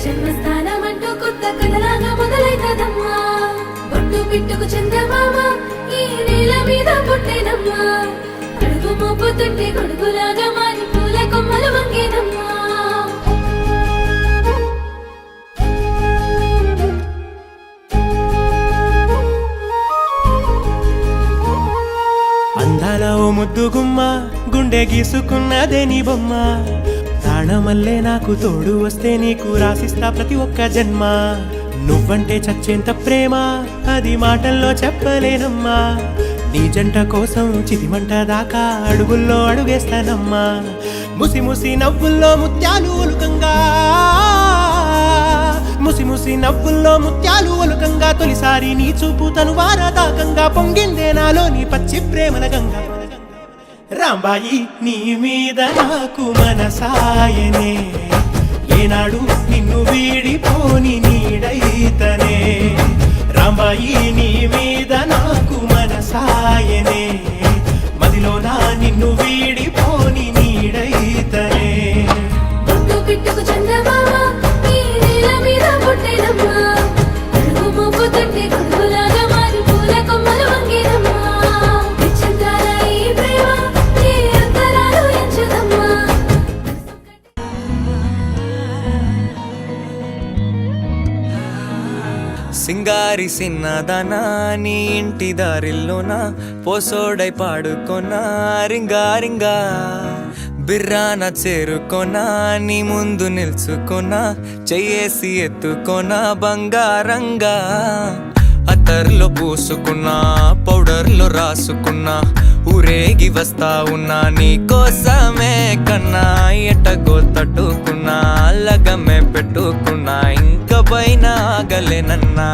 జన్మస్థానమంటూ కొత్త కథలాగా మొదలైతదమ్మా. బొట్టు పిట్టుకు చందమామ ఈ నేల మీద పుట్టేనమ్మా. అడుగు మోపుతుంటే గొడుగులాగా మారి పూల కొమ్మలు వంగేనమ్మా. అందాల ఓ ముద్దు గుమ్మ గుండె గీసుకున్నదే నీ బొమ్మ. ప్రాణమల్లే నాకు తోడు వస్తే నీకు రాసిస్తా ప్రతి ఒక్క జన్మ. నువ్వంటే చచ్చేంత ప్రేమ అది మాటల్లో చెప్పలేనమ్మా. నీ జంట కోసం చితిమంట దాకా అడుగుల్లో అడుగేస్తానమ్మా. ముసి ముసి నవ్వుల్లో ముత్యాలు ఒలుకంగా, ముసి ముసి నవ్వుల్లో ముత్యాలు ఒలుకంగా తొలిసారి నీ చూపు తను వారదాకంగా పొంగిందే నాలో నీ పచ్చి ప్రేమల గంగా. రాంబాయి నీ మీద నాకు మనసాయనే, ఏనాడు నిన్ను వీడిపోని నీడైతనే. రాంబాయి నీ మీద నాకు మనసాయనే, మదిలోన నిన్ను వీడిపోని నీడైతనే. బొట్టు పిట్టుకు చందమామ ఈ నేల మీద పుట్టేనమ్మా. అడుగు మోపుతుంటే గొడుగులాగా మారి పూల కొమ్మలు వంగేనమ్మా. సింగారి సిన్నదనా నీ ఇంటి దారిల్లోన పోసోడై పాడుకొన్నా రింగా రింగా. బిర్రాన చేరుకొనా నీ ముందు నిల్చుకొనా చెయ్యేసి ఎత్తుకొనా బంగారంగా. అత్తర్లో పూసుకున్నా పౌడర్లో రాసుకున్నా ఊరేగి వస్తా ఉన్నా నీ కోసమే కన్నా. ఎటగో తట్టుకున్నా లగమే పెట్టుకున్నా ఇంక పైన ఆగలేనన్నా.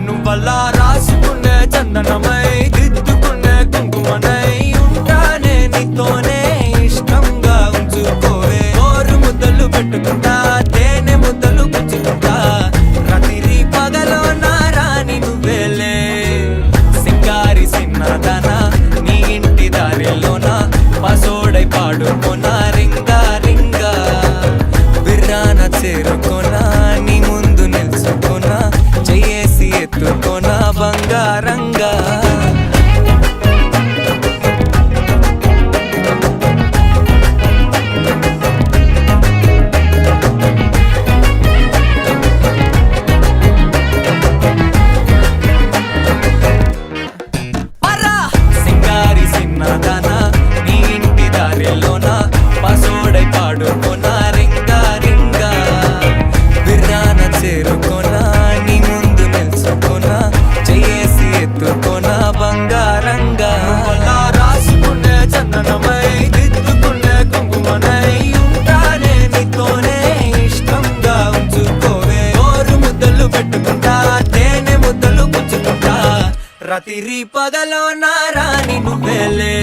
నువ్వలా రాసుకునే చందనమై దిద్దుకునే కుంకుమనై ఉంటానే నీతోనే ఇష్టంగా ఉంచుకోవే. ఓరు ముద్దలు పెట్టుకుంటా తేనె ముద్దలు పుచ్చుకుంటా రాత్రి పగలో నా రాణి నువ్వేలే. సింగారి సిన్నదనా నీ ఇంటి దారిలోన పసోడై పాడుకోనా రింగా రింగా. బిర్రాన చేరుకోనా నీ ముందు నిల్చుకోనా చెయ్యేసి ఎత్తుకోనా బంగారంగా. రాత్రి పగలో నా రాణి నువ్వేలే.